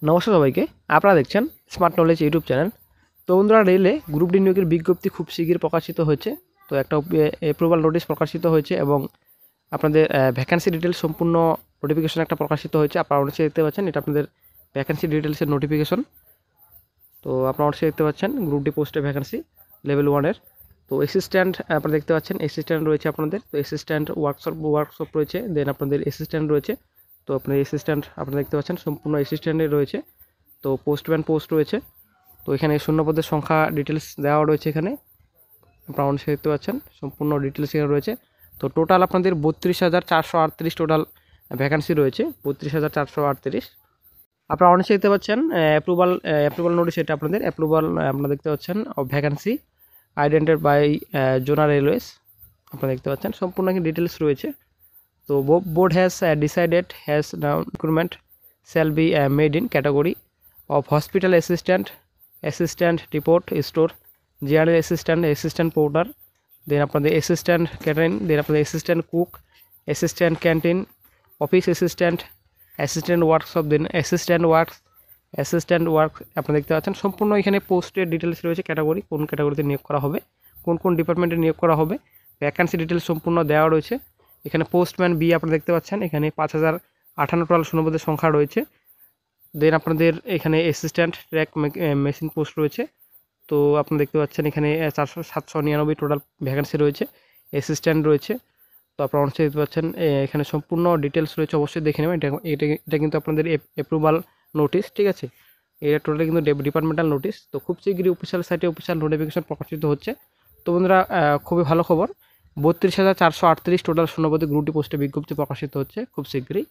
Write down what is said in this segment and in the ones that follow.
নমস্কার সবাইকে, আপনারা দেখছেন স্মার্ট নলেজ ইউটিউব চ্যানেল। তো বন্ধুরা, রেলে গ্রুপ ডি নিয়োগের বিজ্ঞপ্তি খুব শীঘ্রই প্রকাশিত হয়েছে। তো একটা অ্যাপ্রুভাল নোটিশ প্রকাশিত হয়েছে এবং আপনাদের ভ্যাকেন্সি ডিটেলস সম্পূর্ণ নোটিফিকেশন একটা প্রকাশিত হয়েছে। আপনারা অবশ্যই দেখতে পাচ্ছেন, এটা আপনাদের ভ্যাকেন্সি ডিটেলসের নোটিফিকেশন। তো আপনারা অবশ্যই দেখতে পাচ্ছেন গ্রুপ ডি পোস্টে ভ্যাকেন্সি লেভেল 1-এর। তো অ্যাসিস্ট্যান্ট আপনারা দেখতে পাচ্ছেন, অ্যাসিস্ট্যান্ট রয়েছে আপনাদের। তো অ্যাসিস্ট্যান্ট ওয়ার্কশপ রয়েছে, দেন আপনাদের অ্যাসিস্ট্যান্ট রয়েছে। তো আপনার অ্যাসিস্ট্যান্ট আপনারা দেখতে পাচ্ছেন সম্পূর্ণ অ্যাসিস্ট্যান্টে রয়েছে। তো পোস্টম্যান পোস্ট রয়েছে। তো এখানে শূন্যপদের সংখ্যা ডিটেলস দেওয়া রয়েছে। এখানে আপনারা অবশ্যই দেখতে পাচ্ছেন সম্পূর্ণ ডিটেলস এখানে রয়েছে। তো টোটাল আপনাদের 32,438 টোটাল ভ্যাকান্সি রয়েছে, 32,438। আপনারা অবশ্যই দেখতে পাচ্ছেন অ্যাপ্রুভাল নোটিশ, এটা আপনাদের অ্যাপ্রুভাল আপনারা দেখতে পাচ্ছেন of vacancy indented by zonal railways. আপনারা দেখতে পাচ্ছেন সম্পূর্ণ ডিটেলস রয়েছে। তো board has decided has now recruitment shall be made in category of hospital assistant report store, general assistant porter, then আপনাদের assistant catering, then আপনাদের assistant cook, assistant canteen, office assistant workshop, then assistant work আপনারা দেখতে পাচ্ছেন সম্পূর্ণ এখানে পোস্টের details রয়েছে, category কোন ক্যাটাগরিতে নিয়োগ করা হবে, কোন ডিপার্টমেন্টে নিয়োগ করা হবে, ভ্যাকান্সি ডিটেলস সম্পূর্ণ দেওয়া রয়েছে। এখানে পোস্টম্যান বি আপনারা দেখতে পাচ্ছেন, এখানে 5,058 টোটাল শূন্যপদের সংখ্যা রয়েছে। দেন আপনাদের এখানে অ্যাসিস্ট্যান্ট ট্র্যাক মেশিন পোস্ট রয়েছে। তো আপনারা দেখতে পাচ্ছেন এখানে 799 টোটাল ভ্যাকান্সি রয়েছে, অ্যাসিস্ট্যান্ট রয়েছে। তো আপনারা অবশ্যই দেখতে পাচ্ছেন এখানে সম্পূর্ণ ডিটেলস রয়েছে, অবশ্যই দেখে নেবেন। এটা কিন্তু আপনাদের অ্যাপ্রুভাল নোটিশ, ঠিক আছে। এটা টোটালি কিন্তু ডিপার্টমেন্টাল নোটিশ। তো খুব শীঘ্রই অফিসিয়াল সাইটে অফিসিয়াল নোটিফিকেশন প্রকাশিত হচ্ছে। তো বন্ধুরা, খুবই ভালো খবর, 32,438 টোটাল শূন্যপদে গ্রুপ ডি পোস্টে বিজ্ঞপ্তি প্রকাশিত হচ্ছে খুব শীঘ্রই।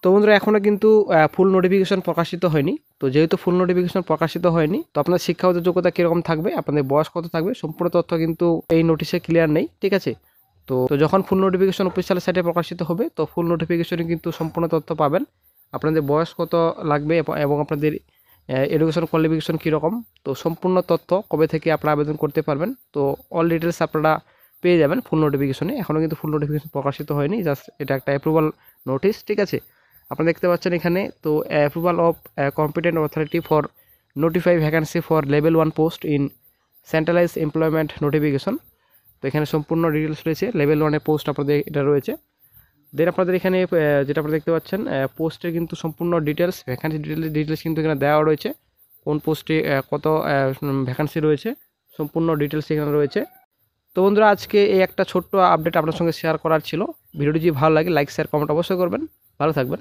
তো বন্ধুরা, এখনও কিন্তু ফুল নোটিফিকেশন প্রকাশিত হয়নি। তো যেহেতু ফুল নোটিফিকেশন প্রকাশিত হয়নি, তো আপনার শিক্ষাগত যোগ্যতা কীরকম থাকবে, আপনাদের বয়স কত থাকবে, সম্পূর্ণ তথ্য কিন্তু এই নোটিশে ক্লিয়ার নেই, ঠিক আছে। তো যখন ফুল নোটিফিকেশন অফিসিয়াল সাইটে প্রকাশিত হবে, তো ফুল নোটিফিকেশনে কিন্তু সম্পূর্ণ তথ্য পাবেন, আপনাদের বয়স কত লাগবে এবং আপনাদের এডুকেশন কোয়ালিফিকেশন কীরকম, তো সম্পূর্ণ তথ্য কবে থেকে আপনারা আবেদন করতে পারবেন, তো অল ডিটেলস আপনারা পেয়ে যাবেন ফুল নোটিফিকেশনে। এখনও কিন্তু ফুল নোটিফিকেশন প্রকাশিত হয়নি, জাস্ট এটা একটা অ্যাপ্রুভাল নোটিশ, ঠিক আছে। আপনারা দেখতে পাচ্ছেন এখানে, তো approval of competent authority for notify vacancy for level 1 post in centralise employment notification. তো এখানে সম্পূর্ণ ডিটেলস রয়েছে, লেভেল 1-এর পোস্ট আপনাদের এটা রয়েছে। দেন আপনাদের এখানে যেটা আপনারা দেখতে পাচ্ছেন পোস্টের কিন্তু সম্পূর্ণ ডিটেলস, ভ্যাকান্সি ডিটেলস কিন্তু এখানে দেওয়া রয়েছে, কোন পোস্টে কত ভ্যাকান্সি রয়েছে, সম্পূর্ণ ডিটেলস এখানে রয়েছে। তো বন্ধুরা, আজকে এই একটা ছোট্ট আপডেট আপনার সঙ্গে শেয়ার করার ছিল। ভিডিওটি যদি ভালো লাগে লাইক শেয়ার কমেন্ট অবশ্যই করবেন। ভালো থাকবেন।